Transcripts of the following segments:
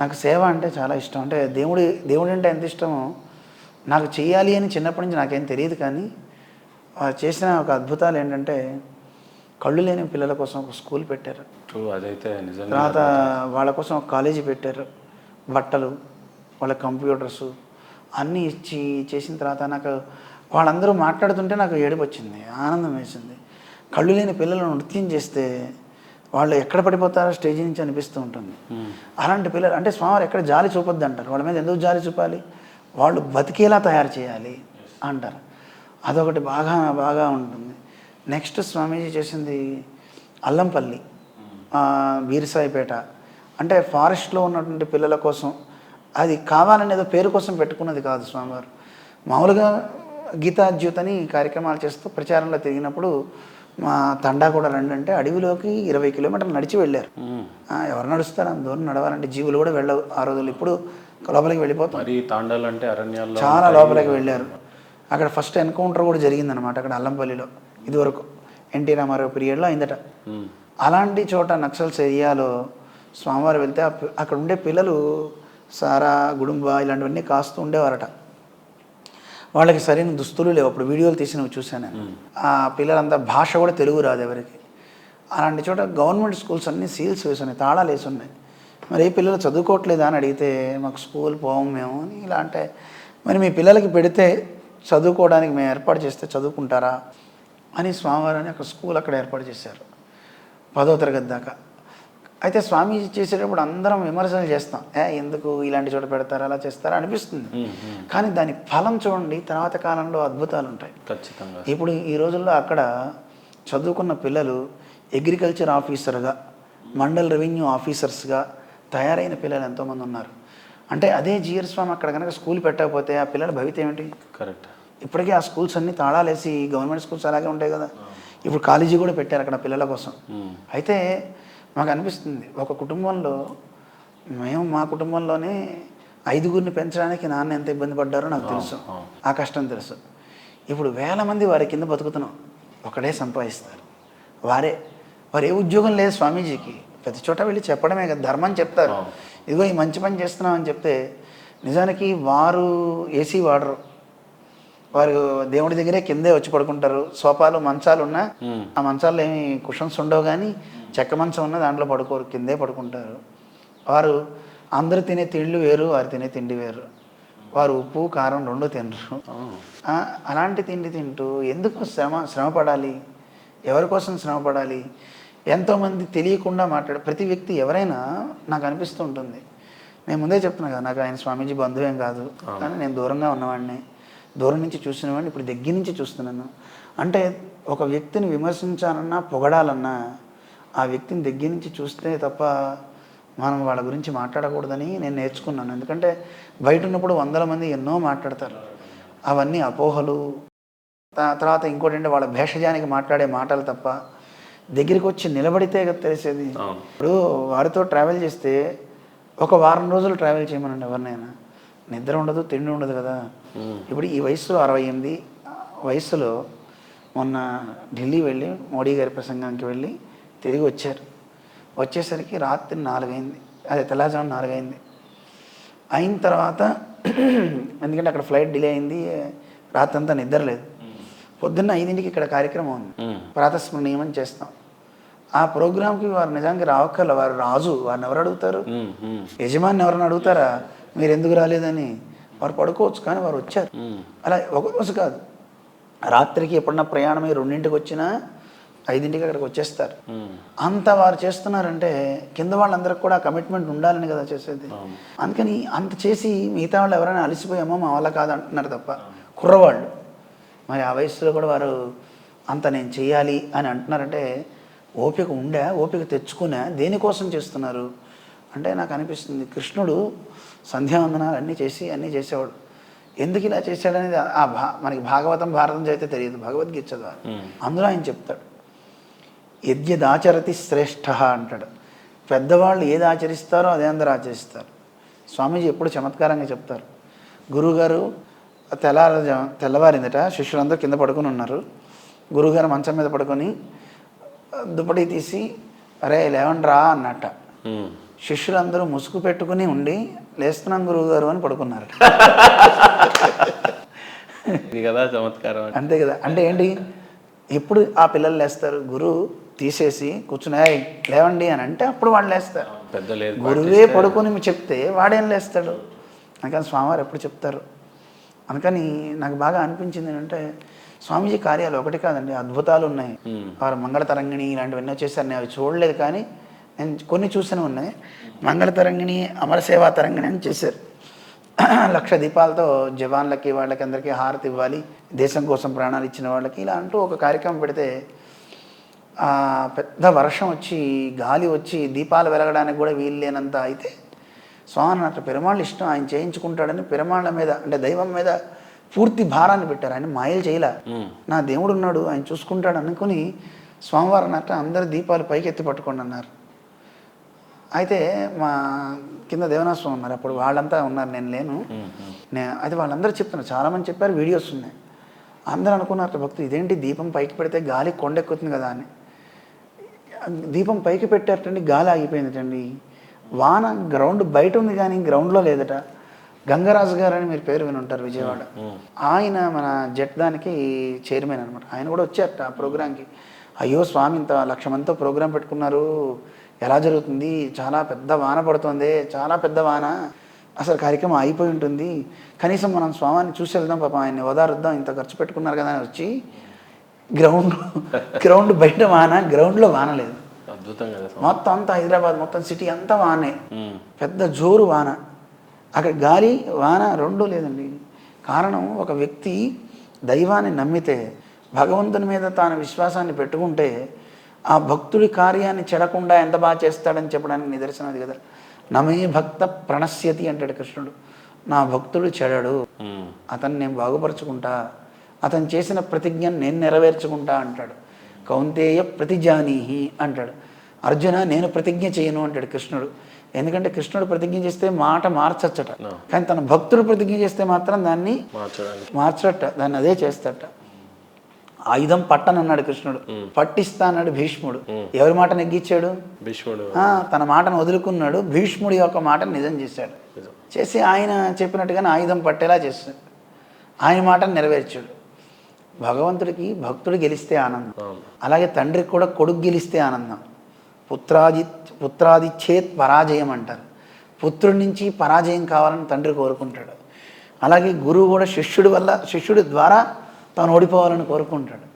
నాకు సేవ అంటే చాలా ఇష్టం. అంటే దేవుడు అంటే ఎంత ఇష్టమో నాకు చెయ్యాలి అని చిన్నప్పటి నుంచి నాకేం తెలియదు. కానీ చేసిన ఒక అద్భుతాలు ఏంటంటే కళ్ళు లేని పిల్లల కోసం ఒక స్కూల్ పెట్టారు. అదైతే నిజంగా. తర్వాత వాళ్ళ కోసం ఒక కాలేజీ పెట్టారు. బట్టలు, వాళ్ళ కంప్యూటర్సు అన్నీ ఇచ్చి చేసిన తర్వాత నాకు వాళ్ళందరూ మాట్లాడుతుంటే నాకు ఏడుపు వచ్చింది, ఆనందం వేసింది. కళ్ళు లేని పిల్లలను నృత్యం చేస్తే వాళ్ళు ఎక్కడ పడిపోతారో స్టేజ్ నుంచి అనిపిస్తూ ఉంటుంది. అలాంటి పిల్లలు అంటే స్వామివారు ఎక్కడ జాలి చూపొద్దు అంటారు. వాళ్ళ మీద ఎందుకు జాలి చూపాలి? వాళ్ళు బతికేలా తయారు చేయాలి అంటారు. అదొకటి బాగా ఉంటుంది. నెక్స్ట్ స్వామీజీ చేసింది అల్లంపల్లి, వీరసాయిపేట. అంటే ఫారెస్ట్లో ఉన్నటువంటి పిల్లల కోసం, అది కావాలని ఏదో పేరు కోసం పెట్టుకున్నది కాదు. స్వామివారు మామూలుగా గీతాజ్యూత్ అని కార్యక్రమాలు చేస్తూ ప్రచారంలో తిరిగినప్పుడు మా తండా కూడా రండి అంటే అడవిలోకి 20 కిలోమీటర్లు నడిచి వెళ్ళారు. ఎవరు నడుస్తారు? అంత దూరం నడవాలంటే జీవులు కూడా వెళ్ళవు ఆ రోజులు. ఇప్పుడు లోపలికి వెళ్ళిపోతారు. చాలా లోపలికి వెళ్ళారు. అక్కడ ఫస్ట్ ఎన్కౌంటర్ కూడా జరిగిందనమాట అక్కడ అల్లంపల్లిలో. ఇదివరకు ఎన్టీ రామారావు పీరియడ్లో అయిందట. అలాంటి చోట నక్సల్స్ ఏరియాలో స్వామివారు వెళ్తే అక్కడ ఉండే పిల్లలు సారా, గుడుంబ ఇలాంటివన్నీ కాస్తూ ఉండేవారట. వాళ్ళకి సరైన దుస్తులు లేవు. అప్పుడు వీడియోలు తీసినవి చూశాను నేను. ఆ పిల్లలంతా భాష కూడా తెలుగు రాదు ఎవరికి. అలాంటి చోట గవర్నమెంట్ స్కూల్స్ అన్నీ సీల్స్ వేసి ఉన్నాయి, తాళాలు వేసి ఉన్నాయి. మరి ఏ పిల్లలు చదువుకోవట్లేదా అని అడిగితే మాకు స్కూల్ పోము మేము అని. ఇలా అంటే మరి మీ పిల్లలకి పెడితే చదువుకోవడానికి మేము ఏర్పాటు చేస్తే చదువుకుంటారా అని స్వామివారు అని అక్కడ స్కూల్ అక్కడ ఏర్పాటు చేశారు 10వ తరగతి దాకా. అయితే స్వామీజీ చేసేటప్పుడు అందరం విమర్శలు చేస్తాం, ఎందుకు ఇలాంటి చోట పెడతారా, అలా చేస్తారా అనిపిస్తుంది. కానీ దాని ఫలం చూడండి, తర్వాత కాలంలో అద్భుతాలు ఉంటాయి ఖచ్చితంగా. ఇప్పుడు ఈ రోజుల్లో అక్కడ చదువుకున్న పిల్లలు అగ్రికల్చర్ ఆఫీసర్గా, మండల్ రెవెన్యూ ఆఫీసర్స్గా తయారైన పిల్లలు ఎంతోమంది ఉన్నారు. అంటే అదే జిఆర్ స్వామి అక్కడ కనుక స్కూల్ పెట్టకపోతే ఆ పిల్లల భవిత ఏమిటి? కరెక్ట్. ఇప్పటికీ ఆ స్కూల్స్ అన్నీ తాళాలేసి, గవర్నమెంట్ స్కూల్స్ అలాగే ఉంటాయి కదా. ఇప్పుడు కాలేజీ కూడా పెట్టారు అక్కడ పిల్లల కోసం. అయితే మాకు అనిపిస్తుంది, ఒక కుటుంబంలో మా కుటుంబంలోనే 5గురిని పెంచడానికి నాన్న ఎంత ఇబ్బంది పడ్డారో నాకు తెలుసు, ఆ కష్టం తెలుసు. ఇప్పుడు వేల మంది వారి కింద బతుకుతున్నాం, ఒకడే సంపాదిస్తారు. వారు ఏ ఉద్యోగం లేదు స్వామీజీకి. ప్రతి చోట వెళ్ళి చెప్పడమే కదా, ధర్మం చెప్తారు. ఇదిగో ఈ మంచి పని చేస్తున్నామని చెప్తే నిజానికి వారు ఏసీ వాడరు. వారు దేవుడి దగ్గరే కిందే వచ్చి పడుకుంటారు. సోఫాలు, మంచాలు ఉన్నా ఆ మంచాల్లో ఏమి కుషన్స్ ఉండవు, కానీ చెక్క మంచం ఉన్నా దాంట్లో పడుకోరు, కిందే పడుకుంటారు. వారు అందరూ తినే తిండ్లు వేరు, వారు తినే తిండి వేరు. వారు ఉప్పు కారం 2 తినరు. అలాంటి తిండి తింటూ ఎందుకు శ్రమ పడాలి? ఎవరి కోసం శ్రమ పడాలి? ఎంతోమంది తెలియకుండా ప్రతి వ్యక్తి ఎవరైనా నాకు అనిపిస్తూ ఉంటుంది. నేను ముందే చెప్తున్నా కదా, నాకు ఆయన స్వామీజీ బంధువేం కాదు, కానీ నేను దూరంగా ఉన్నవాడిని, దూరం నుంచి చూసినవాడిని, ఇప్పుడు దగ్గర నుంచి చూస్తున్నాను. అంటే ఒక వ్యక్తిని విమర్శించాలన్నా, పొగడాలన్నా ఆ వ్యక్తిని దగ్గర నుంచి చూస్తే తప్ప మనం వాళ్ళ గురించి మాట్లాడకూడదని నేను నేర్చుకున్నాను. ఎందుకంటే బయట ఉన్నప్పుడు 100 మంది ఎన్నో మాట్లాడతారు, అవన్నీ అపోహలు. తర్వాత ఇంకోటి అంటే వాళ్ళ భేషజానికి మాట్లాడే మాటలు తప్ప దగ్గరికి వచ్చి నిలబడితే కదా తెలిసేది. ఇప్పుడు వారితో ట్రావెల్ చేస్తే ఒక వారం రోజులు ట్రావెల్ చేయమనండి ఎవరినైనా, నిద్ర ఉండదు, తిండి ఉండదు కదా. ఇప్పుడు ఈ వయసులో 68 వయసులో మొన్న ఢిల్లీ వెళ్ళి మోడీ గారి ప్రసంగానికి వెళ్ళి తిరిగి వచ్చేసరికి రాత్రి 4 అయింది, అదే తెల్లవారుజామున 4 అయింది. అయిన తర్వాత ఎందుకంటే అక్కడ ఫ్లైట్ డిలే అయింది, రాత్రి అంతా నిద్ర లేదు. పొద్దున్న 5ంటికి ఇక్కడ కార్యక్రమం ఉంది, ప్రాతస్మరణీయం చేస్తాం. ఆ ప్రోగ్రాంకి వారు నిజానికి రావక్కర్ల, వారు రాజు, వారిని ఎవరు అడుగుతారు? యజమాని ఎవరిని అడుగుతారా మీరు ఎందుకు రాలేదని? వారు పడుకోవచ్చు, కానీ వారు వచ్చారు. అలా ఒక రోజు కాదు, రాత్రికి ఎప్పుడన్నా ప్రయాణమై 2ంటికి వచ్చినా 5ంటికి అక్కడికి వచ్చేస్తారు. అంత వారు చేస్తున్నారంటే కింద వాళ్ళందరికీ కూడా కమిట్మెంట్ ఉండాలని కదా చేసేది. అందుకని అంత చేసి మిగతా వాళ్ళు ఎవరైనా అలసిపోయామో మా వల్ల కాదు అంటున్నారు తప్ప, కుర్రవాళ్ళు మరి ఆ వయసులో కూడా వారు అంత నేను చేయాలి అని అంటున్నారంటే ఓపిక తెచ్చుకునే దేనికోసం చేస్తున్నారు అంటే నాకు అనిపిస్తుంది, కృష్ణుడు సంధ్యావందనాలు అన్నీ చేసేవాడు. ఎందుకు ఇలా చేశాడనేది మనకి భాగవతం, భారతం చదివితే తెలియదు, భగవద్గీత చదవాలి. అందులో ఆయన చెప్తాడు, యద్యదాచరతి శ్రేష్ఠ అంటాడు. పెద్దవాళ్ళు ఏది ఆచరిస్తారో అదే అందరూ ఆచరిస్తారు. స్వామీజీ ఎప్పుడు చమత్కారంగా చెప్తారు. గురువుగారు తెల్లవారిందట, శిష్యులందరూ కింద పడుకొని ఉన్నారు. గురువుగారు మంచం మీద పడుకొని దుప్పటి తీసి అరే లేవండ్రా అన్నట్ట. శిష్యులందరూ ముసుగు పెట్టుకుని ఉండి లేస్తున్నాం గురువుగారు అని పడుకున్నారు. ఇది కదా చమత్కారం. అంతే కదా. అంటే ఏంటి, ఎప్పుడు ఆ పిల్లలు లేస్తారు? గురువు తీసేసి కూర్చున్నాయి లేవండి అని అంటే అప్పుడు వాళ్ళు లేస్తారు. పెద్ద లేదు, గురువే పడుకొని చెప్తే వాడేం లేస్తాడు? అందుకని స్వామివారు ఎప్పుడు చెప్తారు. అందుకని నాకు బాగా అనిపించింది ఏంటంటే స్వామీజీ కార్యాలు ఒకటి కాదండి, అద్భుతాలు ఉన్నాయి. వారు మంగళతరంగిణి ఇలాంటివన్నీ వచ్చేసారు. నేను అవి చూడలేదు కానీ నేను కొన్ని చూస్తూనే ఉన్నాయి. మంగళతరంగిణి, అమరసేవా తరంగిణి అని చేశారు. 1,00,000 దీపాలతో జవాన్లకి వాళ్ళకి అందరికీ హారతి ఇవ్వాలి, దేశం కోసం ప్రాణాలు ఇచ్చిన వాళ్ళకి, ఇలా అంటూ ఒక కార్యక్రమం పెడితే పెద్ద వర్షం వచ్చి గాలి వచ్చి దీపాలు వెలగడానికి కూడా వీలు లేనంత అయితే స్వామి అట్లా పెరుమాళ్ళు ఇష్టం, ఆయన చేయించుకుంటాడని పెరుమాళ్ళ మీద అంటే దైవం మీద పూర్తి భారాన్ని పెట్టారు. ఆయన మాయలు చేయలే, నా దేవుడు ఉన్నాడు ఆయన చూసుకుంటాడు అనుకుని స్వామివారు అన్నట్టు అందరు దీపాలు పైకి ఎత్తి పట్టుకోండి అన్నారు. అయితే మా కింద దేవనాశ్రమం ఉన్నారు, అప్పుడు వాళ్ళంతా ఉన్నారు, నేను లేను. అయితే వాళ్ళందరూ చెప్తున్నారు, చాలామంది చెప్పారు, వీడియోస్ ఉన్నాయి. అందరూ అనుకున్నారు భక్తులు ఇదేంటి దీపం పైకి పెడితే గాలి కొండెక్కుతుంది కదా అని. దీపం పైకి పెట్టారటండి, గాలి ఆగిపోయిందటండి. వాన గ్రౌండ్ బయట ఉంది కానీ గ్రౌండ్లో లేదట. గంగరాజు గారు అని మీరు పేరు విని ఉంటారు, విజయవాడ. ఆయన మన జెట్ దానికి చైర్మన్ అనమాట. ఆయన కూడా వచ్చారట ఆ ప్రోగ్రాంకి. అయ్యో స్వామి ఇంత 1,00,000 మందితో ప్రోగ్రాం పెట్టుకున్నారు, ఎలా జరుగుతుంది, చాలా పెద్ద వాన పడుతుంది, చాలా పెద్ద వాన, అసలు కార్యక్రమం అయిపోయి ఉంటుంది, కనీసం మనం స్వామిని చూసి వెళ్దాం, పాపం ఆయన్ని ఓదారుద్దాం, ఇంత ఖర్చు పెట్టుకున్నారు కదా అని వచ్చి గ్రౌండ్ బయట వాన, గ్రౌండ్లో వాన లేదు. మొత్తం అంతా హైదరాబాద్ మొత్తం సిటీ అంతా వానే, పెద్ద జోరు వాన. అక్కడ గాలి వాన రెండూ లేదండి. కారణం ఒక వ్యక్తి దైవాన్ని నమ్మితే, భగవంతుని మీద తాను విశ్వాసాన్ని పెట్టుకుంటే ఆ భక్తుడి కార్యాన్ని చెడకుండా ఎంత బాగా చేస్తాడని చెప్పడానికి నిదర్శనం అది కదా. నమే భక్త ప్రణశ్యతి అంటాడు కృష్ణుడు. నా భక్తుడు చెడడు, అతన్ని నేను బాగుపరుచుకుంటా, అతను చేసిన ప్రతిజ్ఞను నేను నెరవేర్చుకుంటా అంటాడు. కౌంతేయ ప్రతిజానీహి అంటాడు. అర్జున నేను ప్రతిజ్ఞ చేయను అంటాడు కృష్ణుడు. ఎందుకంటే కృష్ణుడు ప్రతిజ్ఞ చేస్తే మాట మార్చచ్చట, కానీ తన భక్తుడు ప్రతిజ్ఞ చేస్తే మాత్రం దాన్ని మార్చట, దాన్ని అదే చేస్తట. ఆయుధం పట్టనన్నాడు కృష్ణుడు, పట్టిస్తా అన్నాడు భీష్ముడు. ఎవరి మాట నెగ్గించాడు? భీష్ముడు. తన మాటను వదులుకున్నాడు, భీష్ముడి యొక్క మాటను నిజం చేశాడు. చేసి ఆయన చెప్పినట్టుగానే ఆయుధం పట్టేలా చేస్తాడు, ఆయన మాటను నెరవేర్చాడు. భగవంతుడికి భక్తుడు గెలిస్తే ఆనందం, అలాగే తండ్రికి కూడా కొడుకు గెలిస్తే ఆనందం. పుత్రాదిచ్చేత్ పరాజయం అంటారు. పుత్రుడి నుంచి పరాజయం కావాలని తండ్రి కోరుకుంటాడు. అలాగే గురువు కూడా శిష్యుడి ద్వారా తాను ఓడిపోవాలని కోరుకుంటాడు.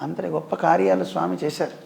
అంతటి గొప్ప కార్యాలు స్వామి చేశారు.